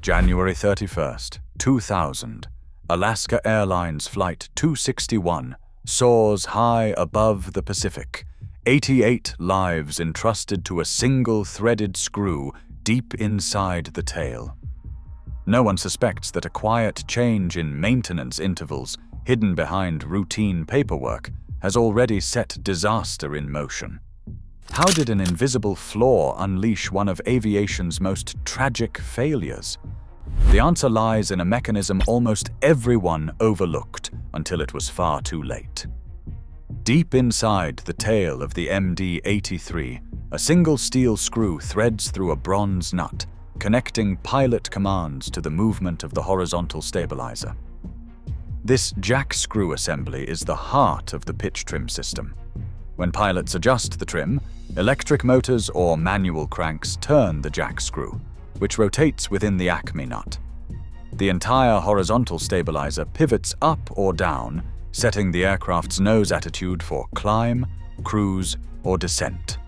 January 31st, 2000, Alaska Airlines Flight 261 soars high above the Pacific. 88 lives entrusted to a single threaded screw deep inside the tail. No one suspects that a quiet change in maintenance intervals, hidden behind routine paperwork, has already set disaster in motion. How did an invisible flaw unleash one of aviation's most tragic failures? The answer lies in a mechanism almost everyone overlooked until it was far too late. Deep inside the tail of the MD-83, a single steel screw threads through a bronze nut, connecting pilot commands to the movement of the horizontal stabilizer. This jack screw assembly is the heart of the pitch trim system. When pilots adjust the trim, electric motors or manual cranks turn the jack screw, which rotates within the Acme nut. The entire horizontal stabilizer pivots up or down, setting the aircraft's nose attitude for climb, cruise, or descent.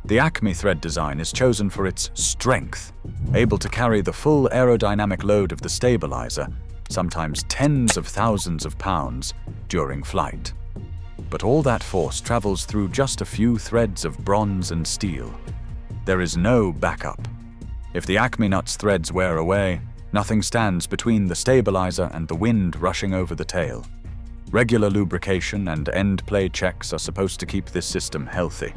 The Acme thread design is chosen for its strength, able to carry the full aerodynamic load of the stabilizer, sometimes tens of thousands of pounds, during flight. But all that force travels through just a few threads of bronze and steel. There is no backup. If the Acme nut's threads wear away, nothing stands between the stabilizer and the wind rushing over the tail. Regular lubrication and end play checks are supposed to keep this system healthy.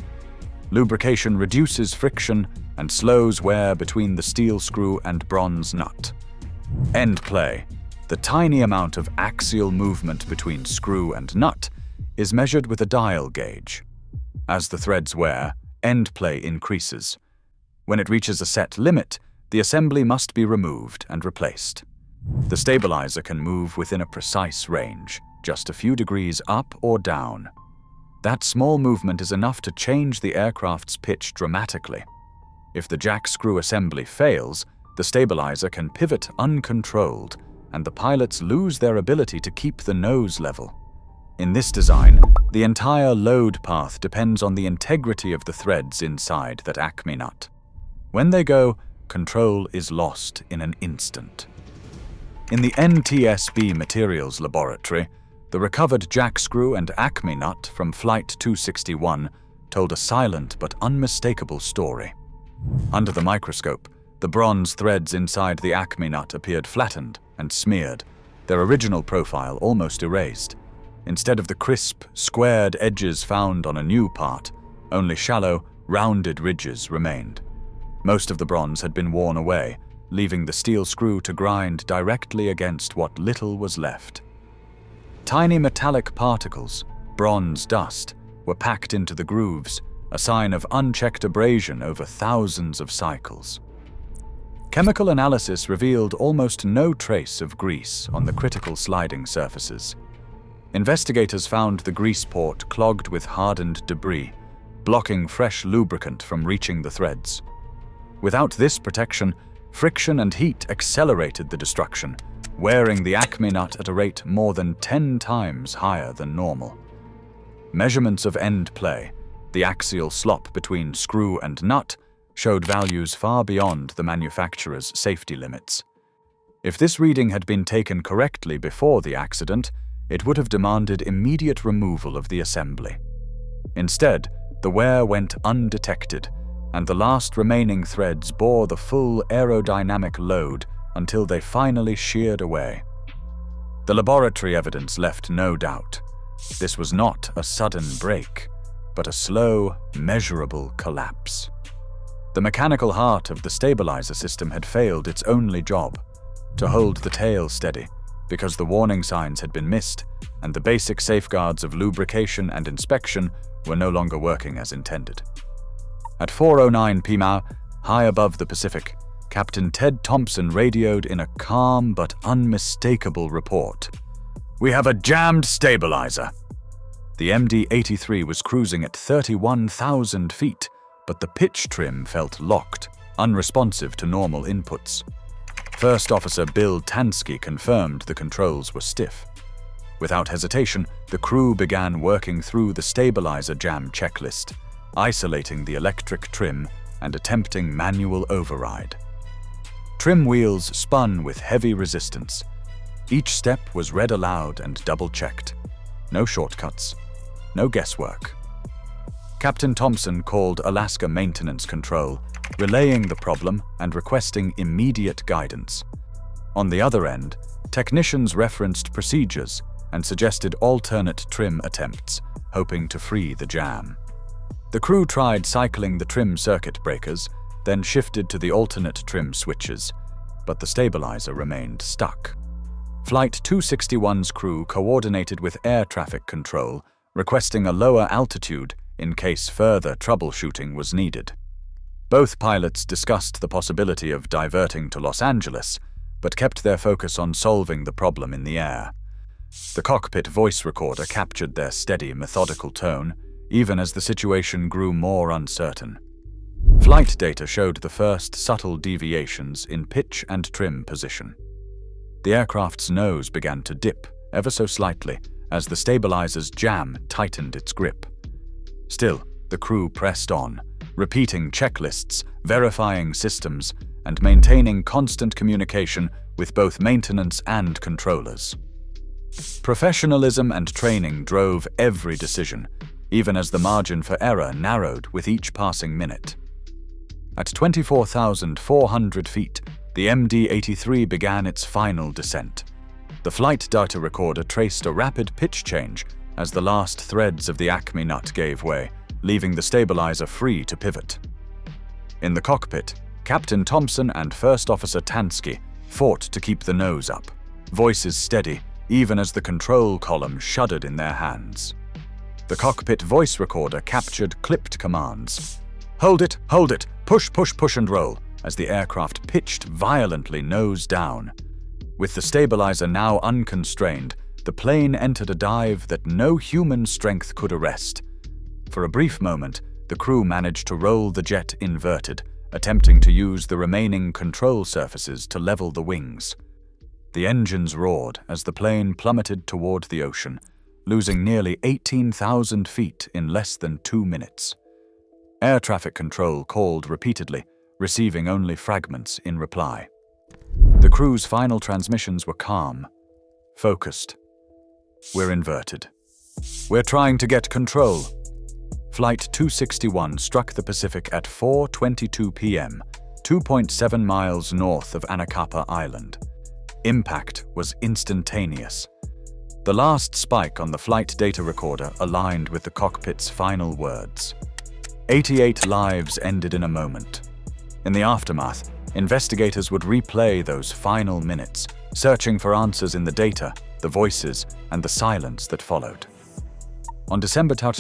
Lubrication reduces friction and slows wear between the steel screw and bronze nut. End play, the tiny amount of axial movement between screw and nut, is measured with a dial gauge. As the threads wear, end play increases. When it reaches a set limit, the assembly must be removed and replaced. The stabilizer can move within a precise range, just a few degrees up or down. That small movement is enough to change the aircraft's pitch dramatically. If the jack screw assembly fails, the stabilizer can pivot uncontrolled, and the pilots lose their ability to keep the nose level. In this design, the entire load path depends on the integrity of the threads inside that Acme nut. When they go, control is lost in an instant. In the NTSB Materials Laboratory, the recovered jack screw and Acme nut from Flight 261 told a silent but unmistakable story. Under the microscope, the bronze threads inside the Acme nut appeared flattened and smeared, their original profile almost erased. Instead of the crisp, squared edges found on a new part, only shallow, rounded ridges remained. Most of the bronze had been worn away, leaving the steel screw to grind directly against what little was left. Tiny metallic particles, bronze dust, were packed into the grooves, a sign of unchecked abrasion over thousands of cycles. Chemical analysis revealed almost no trace of grease on the critical sliding surfaces. Investigators found the grease port clogged with hardened debris, blocking fresh lubricant from reaching the threads. Without this protection, friction and heat accelerated the destruction, wearing the Acme nut at a rate more than 10 times higher than normal. Measurements of end play, the axial slop between screw and nut, showed values far beyond the manufacturer's safety limits. If this reading had been taken correctly before the accident, it would have demanded immediate removal of the assembly. Instead, the wear went undetected, and the last remaining threads bore the full aerodynamic load until they finally sheared away. The laboratory evidence left no doubt. This was not a sudden break, but a slow, measurable collapse. The mechanical heart of the stabilizer system had failed its only job, to hold the tail steady, because the warning signs had been missed and the basic safeguards of lubrication and inspection were no longer working as intended. At 4:09 p.m., high above the Pacific, Captain Ted Thompson radioed in a calm but unmistakable report. "We have a jammed stabilizer." The MD-83 was cruising at 31,000 feet, but the pitch trim felt locked, unresponsive to normal inputs. First Officer Bill Tansky confirmed the controls were stiff. Without hesitation, the crew began working through the stabilizer jam checklist, isolating the electric trim and attempting manual override. Trim wheels spun with heavy resistance. Each step was read aloud and double-checked. No shortcuts, no guesswork. Captain Thompson called Alaska Maintenance Control, relaying the problem and requesting immediate guidance. On the other end, technicians referenced procedures and suggested alternate trim attempts, hoping to free the jam. The crew tried cycling the trim circuit breakers, then shifted to the alternate trim switches, but the stabilizer remained stuck. Flight 261's crew coordinated with air traffic control, requesting a lower altitude in case further troubleshooting was needed. Both pilots discussed the possibility of diverting to Los Angeles, but kept their focus on solving the problem in the air. The cockpit voice recorder captured their steady, methodical tone, even as the situation grew more uncertain. Flight data showed the first subtle deviations in pitch and trim position. The aircraft's nose began to dip, ever so slightly, as the stabilizer's jam tightened its grip. Still, the crew pressed on, repeating checklists, verifying systems, and maintaining constant communication with both maintenance and controllers. Professionalism and training drove every decision, even as the margin for error narrowed with each passing minute. At 24,400 feet, the MD-83 began its final descent. The flight data recorder traced a rapid pitch change as the last threads of the Acme nut gave way, leaving the stabilizer free to pivot. In the cockpit, Captain Thompson and First Officer Tansky fought to keep the nose up, voices steady even as the control column shuddered in their hands. The cockpit voice recorder captured clipped commands. Hold it, push, push, push and roll, as the aircraft pitched violently nose down. With the stabilizer now unconstrained, the plane entered a dive that no human strength could arrest. For a brief moment, the crew managed to roll the jet inverted, attempting to use the remaining control surfaces to level the wings. The engines roared as the plane plummeted toward the ocean, losing nearly 18,000 feet in less than 2 minutes. Air traffic control called repeatedly, receiving only fragments in reply. The crew's final transmissions were calm, focused. We're inverted. We're trying to get control. Flight 261 struck the Pacific at 4:22 p.m., 2.7 miles north of Anacapa Island. Impact was instantaneous. The last spike on the flight data recorder aligned with the cockpit's final words. 88 lives ended in a moment. In the aftermath, investigators would replay those final minutes, searching for answers in the data, the voices, and the silence that followed. On December 10,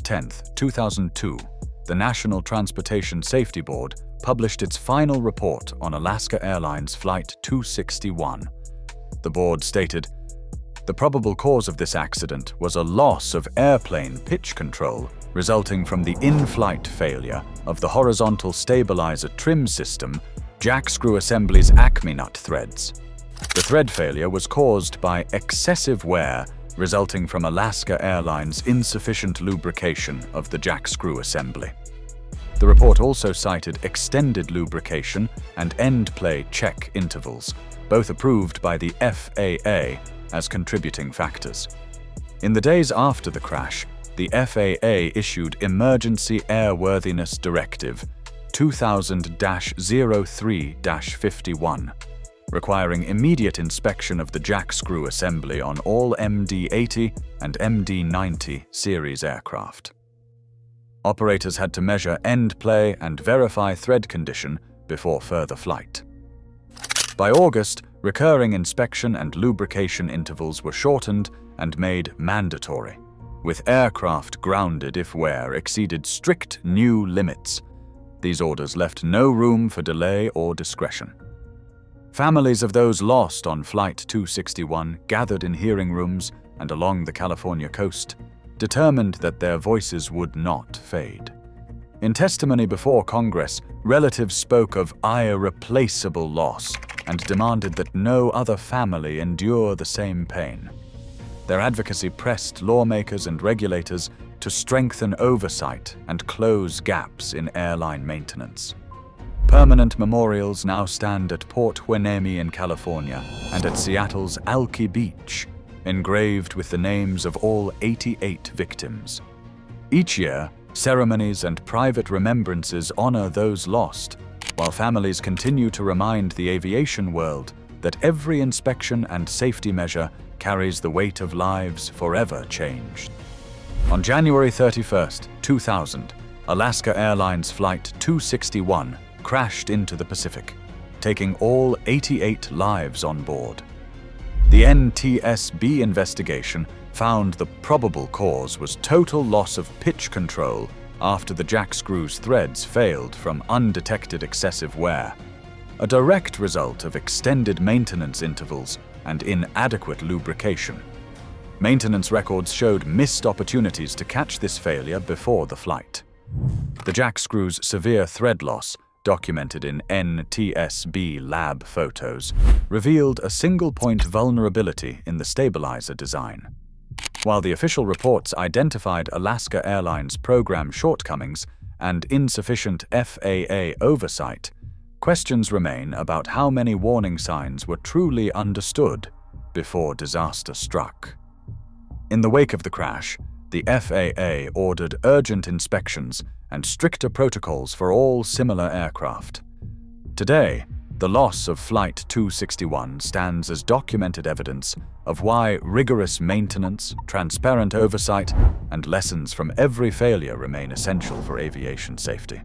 2002, the National Transportation Safety Board published its final report on Alaska Airlines Flight 261. The board stated, "The probable cause of this accident was a loss of airplane pitch control resulting from the in-flight failure of the horizontal stabilizer trim system jack screw assembly's Acme nut threads. The thread failure was caused by excessive wear resulting from Alaska Airlines' insufficient lubrication of the jack screw assembly." The report also cited extended lubrication and end-play check intervals, both approved by the FAA as contributing factors. In the days after the crash, the FAA issued Emergency Airworthiness Directive 2000-03-51, requiring immediate inspection of the jack screw assembly on all MD-80 and MD-90 series aircraft. Operators had to measure end play and verify thread condition before further flight. By August, recurring inspection and lubrication intervals were shortened and made mandatory, with aircraft grounded if wear exceeded strict new limits. These orders left no room for delay or discretion. Families of those lost on Flight 261 gathered in hearing rooms and along the California coast, determined that their voices would not fade. In testimony before Congress, relatives spoke of irreplaceable loss and demanded that no other family endure the same pain. Their advocacy pressed lawmakers and regulators to strengthen oversight and close gaps in airline maintenance. Permanent memorials now stand at Port Hueneme in California and at Seattle's Alki Beach, engraved with the names of all 88 victims. Each year, ceremonies and private remembrances honor those lost, while families continue to remind the aviation world that every inspection and safety measure carries the weight of lives forever changed. On January 31, 2000, Alaska Airlines Flight 261 crashed into the Pacific, taking all 88 lives on board. The NTSB investigation found the probable cause was total loss of pitch control after the jack screw's threads failed from undetected excessive wear, a direct result of extended maintenance intervals and inadequate lubrication. Maintenance records showed missed opportunities to catch this failure before the flight. The jack screw's severe thread loss, documented in NTSB lab photos, revealed a single-point vulnerability in the stabilizer design. While the official reports identified Alaska Airlines program shortcomings and insufficient FAA oversight, questions remain about how many warning signs were truly understood before disaster struck. In the wake of the crash, the FAA ordered urgent inspections and stricter protocols for all similar aircraft. Today, the loss of Flight 261 stands as documented evidence of why rigorous maintenance, transparent oversight, and lessons from every failure remain essential for aviation safety.